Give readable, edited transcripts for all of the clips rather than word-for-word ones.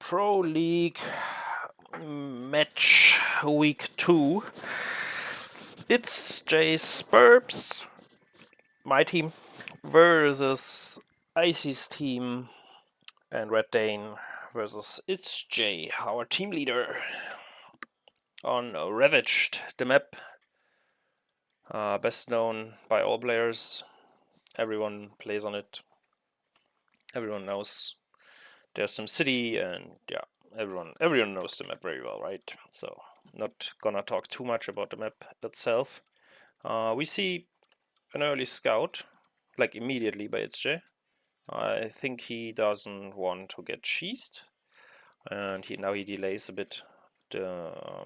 Pro League match week 2. ItzJ Spurbs, my team, versus Icy's team, and RedDain versus ItzJ, our team leader, on Ravaged, the map. Best known by all players. Everyone plays on it. Everyone knows there's some city, and yeah, everyone knows the map very well, right? So not gonna talk too much about the map itself. We see an early scout, like immediately by ItzJ. I think he doesn't want to get cheesed, and now he delays a bit the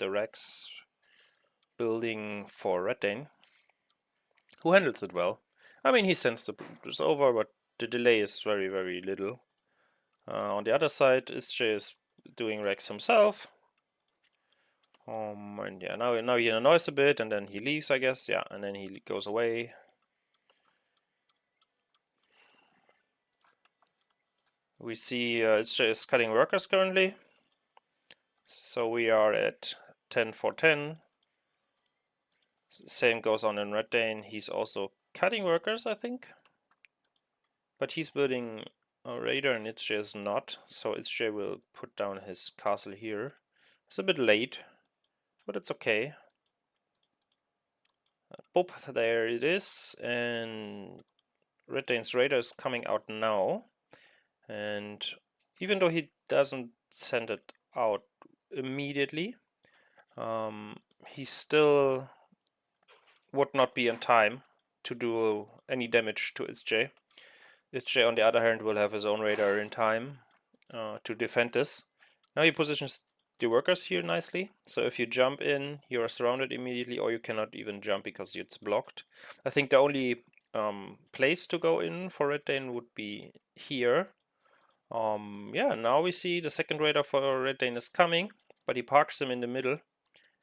Rex building for RedDain, who handles it well. I mean, he sends the Bruters over, but the delay is very, very little. On the other side, ItzJ is doing Rex himself. And yeah, now he annoys a bit, and then he leaves, I guess. Yeah, and then he goes away. We see ItzJ is cutting workers currently. So we are at 10 for 10. Same goes on in RedDain. He's also cutting workers, I think. But he's building a radar, and ItzJ is not. So ItzJ will put down his castle here. It's a bit late, but it's okay. Boop, there it is. And RedDain's radar is coming out now. And even though he doesn't send it out immediately, he still would not be in time to do any damage to ItzJ. ItzJ, on the other hand, will have his own radar in time to defend this. Now he positions the workers here nicely, so if you jump in, you are surrounded immediately, or you cannot even jump because it's blocked. I think the only place to go in for RedDain would be here. Yeah, now we see the second radar for RedDain is coming, but he parks him in the middle,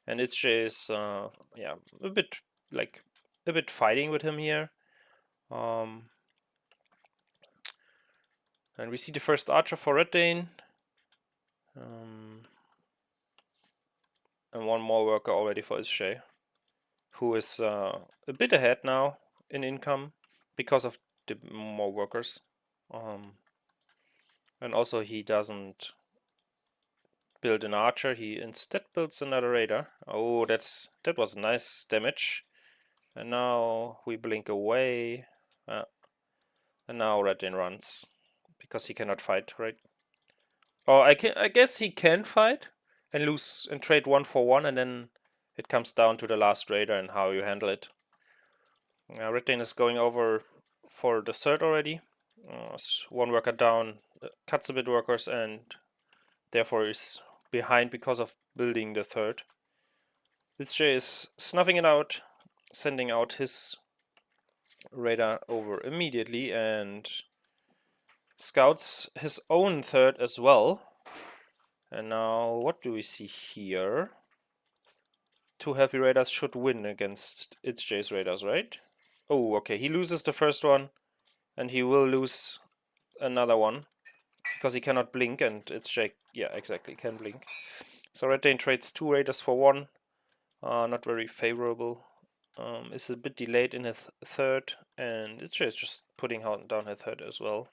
and ItzJ is yeah, a bit fighting with him here. And we see the first archer for RedDain. And one more worker already for ItzJ, who is a bit ahead now in income because of the more workers. And also he doesn't build an archer, he instead builds another radar. Oh, that was nice damage. And now we blink away. And now RedDain runs because he cannot fight, right? Oh, I guess he can fight and lose and trade 1 for 1, and then it comes down to the last radar and how you handle it. RedDain is going over for the third already. One worker down, cuts a bit workers, and therefore is behind because of building the third. ItzJ is snuffing it out, sending out his radar over immediately, and scouts his own third as well. And now what do we see here? 2 heavy radars should win against ItzJ's radars, right? Oh, okay, he loses the first one, and he will lose another one because he cannot blink, and ItzJ, yeah, exactly, can blink. So RedDain trades 2 radars for 1. Not very favorable. Is a bit delayed in his third, and ItzJ is just putting down his third as well.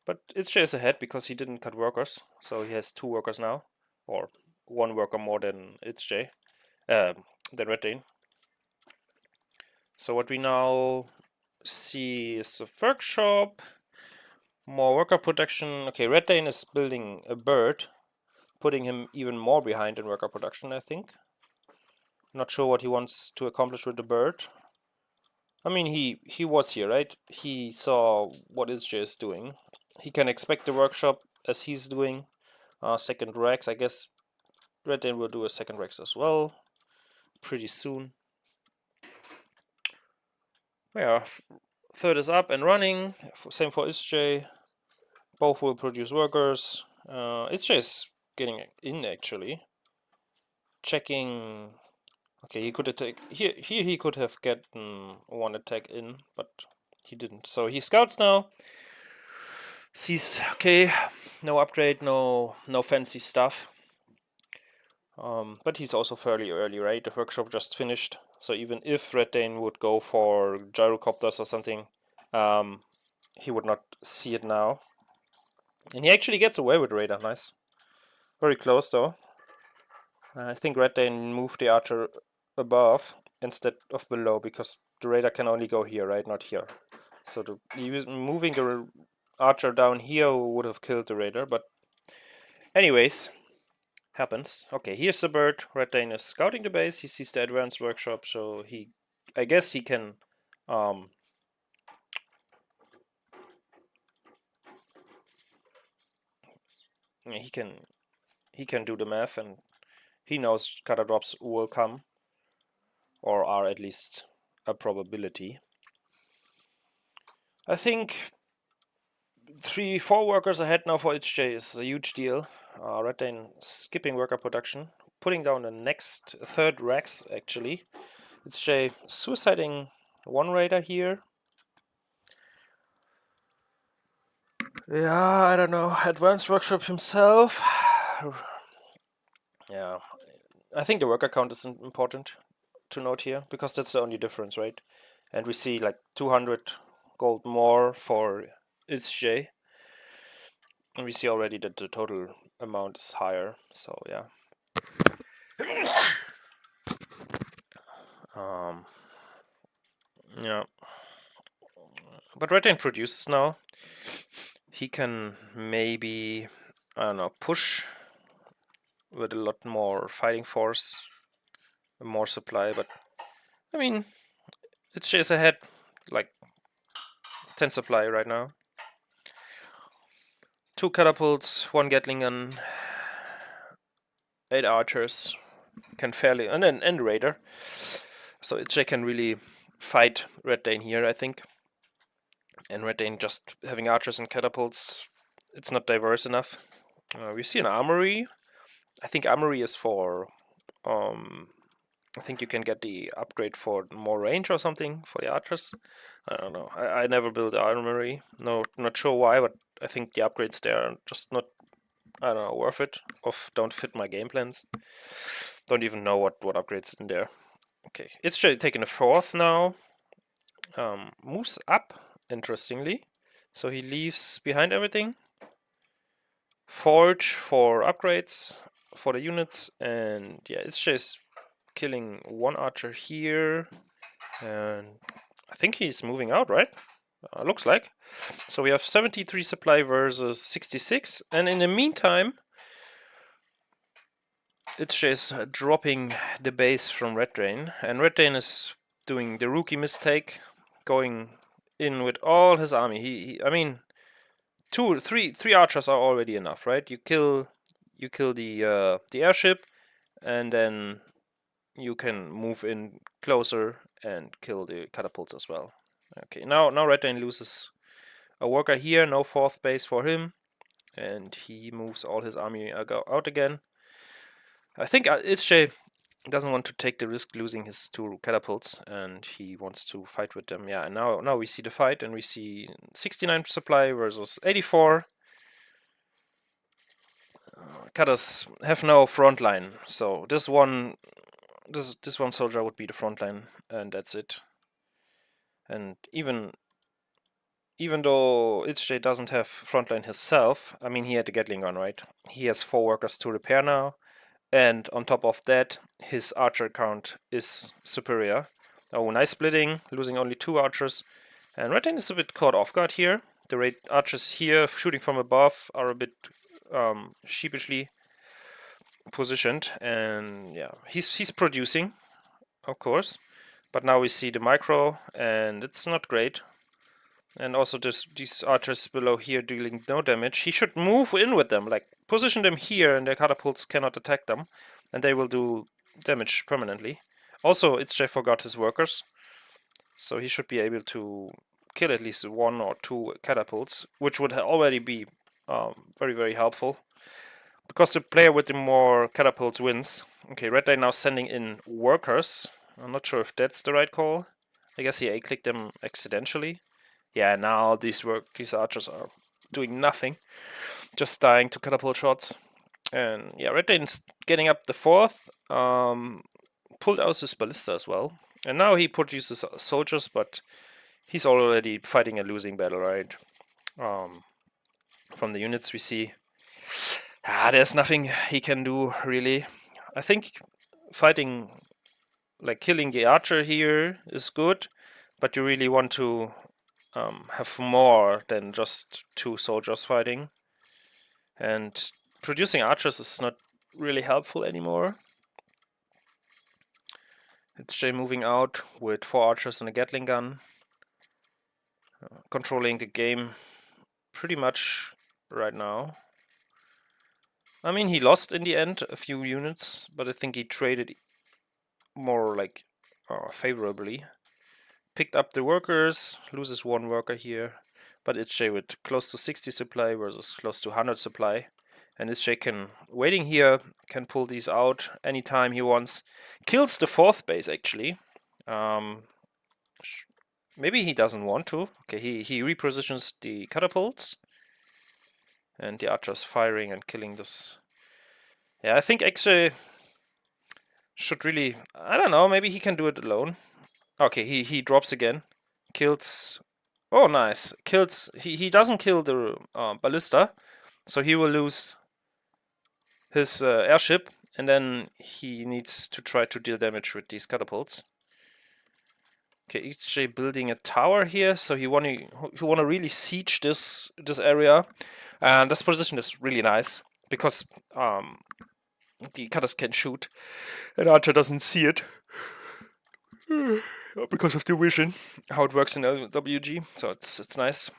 But ItzJ is ahead because he didn't cut workers, so he has 2 workers now, or 1 worker more than ItzJ, than RedDain. So what we now see is a workshop, more worker production. Okay, RedDain is building a bird, putting him even more behind in worker production, I think. Not sure what he wants to accomplish with the bird. I mean, he was here, right? He saw what ItzJ is doing. He can expect the workshop as he's doing. Second Rex, I guess RedDain will do a second Rex as well pretty soon. Yeah, third is up and running. Same for ItzJ. Both will produce workers. ItzJ is getting in actually. Checking. Okay, he could attack here. He could have gotten 1 attack in, but he didn't. So he scouts now. Sees, okay, no upgrade, no fancy stuff. But he's also fairly early, right? The workshop just finished, so even if RedDain would go for gyrocopters or something, he would not see it now. And he actually gets away with radar, nice. Very close though. I think RedDain moved the archer above instead of below, because the radar can only go here, right? Not here. So moving the archer down here would have killed the radar, but anyways, happens. Okay, here's the bird. RedDain is scouting the base. He sees the advanced workshop, so I guess he can he can do the math, and he knows cutter drops will come, or are at least a probability. I think 3-4 workers ahead now for ItzJ is a huge deal. RedDain skipping worker production, putting down the next third Rex actually. ItzJ suiciding one raider here. Yeah, I don't know. Advanced workshop himself. Yeah, I think the worker count is important to note here, because that's the only difference, right? And we see like 200 gold more for ItzJ. And we see already that the total amount is higher, so yeah. Yeah. But RedDain produces now. He can maybe, I don't know, push with a lot more fighting force, more supply, but I mean, ItzJ is ahead, like 10 supply right now. 2 catapults, 1 Gatling gun, 8 archers, can fairly, and raider. So ItzJ can really fight RedDain here, I think. And RedDain just having archers and catapults, it's not diverse enough. We see an armory. I think armory is for, I think you can get the upgrade for more range or something for the archers. I don't know. I never built armory. No, not sure why, but I think the upgrades there are just not, I don't know, worth it. Or don't fit my game plans. Don't even know what upgrades in there. Okay, it's taking a 4th now. Moves up, interestingly. So he leaves behind everything. Forge for upgrades for the units, and yeah, it's just killing 1 archer here, and I think he's moving out, right? Looks like. So we have 73 supply versus 66, and in the meantime, it's just dropping the base from RedDain, and RedDain is doing the rookie mistake, going in with all his army. I mean, 3 archers are already enough, right? You kill the airship, and then you can move in closer and kill the catapults as well. Okay, now RedDain loses a worker here, no 4th base for him, and he moves all his army out again. I think ItzJ doesn't want to take the risk losing his 2 catapults, and he wants to fight with them. Yeah, and now we see the fight, and we see 69 supply versus 84. Cutters have no front line, so this one soldier would be the front line, and that's it. And even though ItzJ doesn't have frontline himself, I mean, he had the Gatling gun, right? He has 4 workers to repair now, and on top of that, his archer count is superior. Oh, nice splitting, losing only 2 archers, and RedDain is a bit caught off guard here. The archers here, shooting from above, are a bit sheepishly positioned, and yeah, he's producing, of course, but now we see the micro, and it's not great. And also these archers below here dealing no damage. He should move in with them, like position them here, and their catapults cannot attack them, and they will do damage permanently. Also, ItzJ forgot his workers, so he should be able to kill at least 1 or 2 catapults, which would already be very, very helpful, because the player with the more catapults wins. Okay, RedDain now sending in workers. I'm not sure if that's the right call. I guess he A-clicked them accidentally. Yeah, now these archers are doing nothing. just dying to catapult shots. And yeah, RedDain's getting up the 4th. Pulled out his ballista as well. And now he produces soldiers, but he's already fighting a losing battle, right? From the units we see, there's nothing he can do really. I think fighting, like killing the archer here is good, but you really want to have more than just 2 soldiers fighting. And producing archers is not really helpful anymore. ItzJ moving out with 4 archers and a Gatling gun. Controlling the game pretty much right now. I mean, he lost in the end a few units, but I think he traded more like favorably. Picked up the workers, loses 1 worker here, but ItzJ with close to 60 supply versus close to 100 supply. And ItzJ can, waiting here, can pull these out anytime he wants. Kills the 4th base actually. Maybe he doesn't want to. Okay, he repositions the catapults. And the archers firing and killing this. Yeah, I think ItzJ should really, I don't know, maybe he can do it alone. Okay, he drops again. Kills, oh nice, kills, he doesn't kill the ballista. So he will lose his airship, and then he needs to try to deal damage with these catapults. Okay, ItzJ building a tower here, so he wanna really siege this area, and this position is really nice because the cutters can shoot, and Archer doesn't see it because of the vision, how it works in LWG. So it's nice.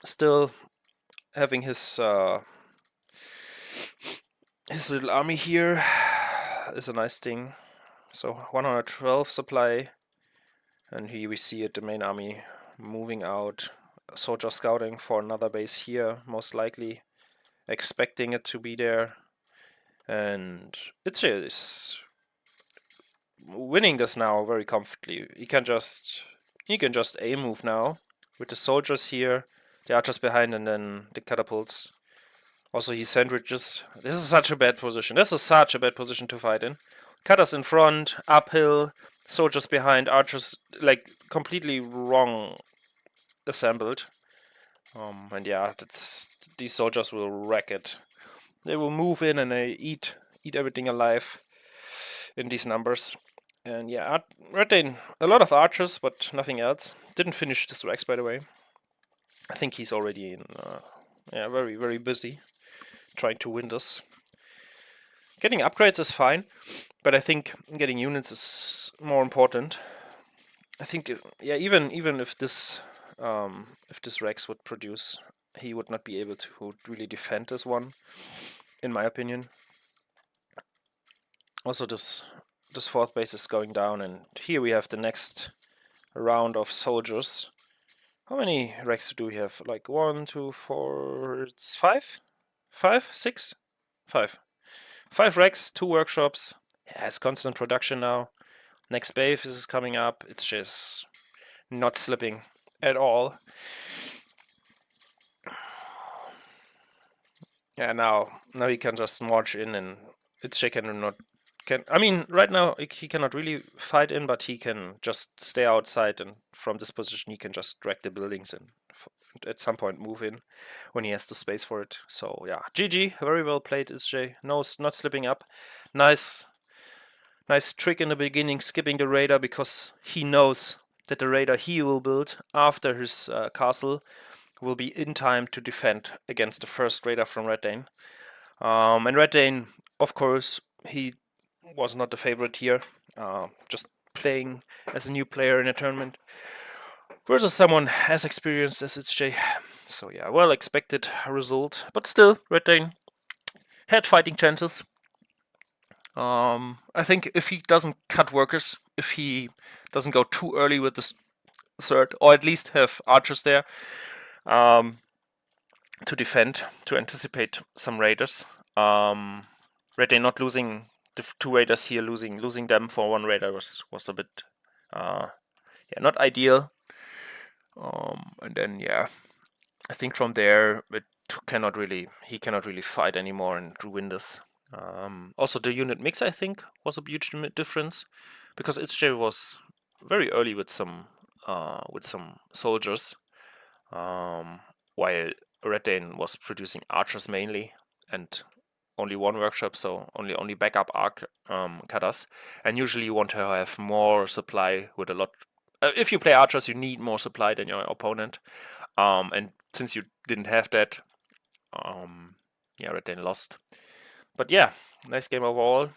Still having his little army here is a nice thing. So 112 supply, and here we see it, the main army moving out. Soldier scouting for another base here, most likely expecting it to be there. And ItzJ is winning this now very comfortably. He can just A move now with the soldiers here, the archers behind, and then the catapults. Also, he sandwiches. This is such a bad position. This is such a bad position to fight in. Cutters in front, uphill, soldiers behind, archers like completely wrong assembled. And yeah, these soldiers will wreck it. They will move in and they eat everything alive in these numbers. And yeah, RedDain, a lot of archers, but nothing else. Didn't finish this Rex, by the way. I think he's already in, very, very busy trying to win this. Getting upgrades is fine, but I think getting units is more important. I think, yeah, even if this Rex would produce, he would not be able to really defend this one, in my opinion. Also, this 4th base is going down, and here we have the next round of soldiers. How many Rex do we have? Like 1, 2, 4, it's 5? 5? 6? 5. 5 Rex, 2 workshops. Yeah, it's constant production now. Next base is coming up. It's just not slipping at all. Yeah, now he can just march in, and ItzJ I mean, right now he cannot really fight in, but he can just stay outside, and from this position he can just drag the buildings and at some point move in when he has the space for it. So yeah, GG, very well played, ItzJ. No, not slipping up. Nice trick in the beginning, skipping the raider, because he knows that the raider he will build after his castle will be in time to defend against the first raider from RedDain. And RedDain, of course, he was not the favorite here, just playing as a new player in a tournament versus someone as experienced as ItzJ. So yeah, well expected result, but still, RedDain had fighting chances. I think if he doesn't cut workers, if he doesn't go too early with this 3rd, or at least have archers there to defend, to anticipate some raiders. RedDain not losing the 2 raiders here, losing them for 1 raider was a bit not ideal. And then yeah, I think from there he cannot really fight anymore and win this. Also, the unit mix I think was a huge difference, because ItzJ was very early with some soldiers, while RedDain was producing archers mainly and only one workshop, so only backup arc cutters. And usually you want to have more supply with a lot. If you play archers, you need more supply than your opponent. And since you didn't have that, yeah, RedDain lost. But yeah, nice game overall.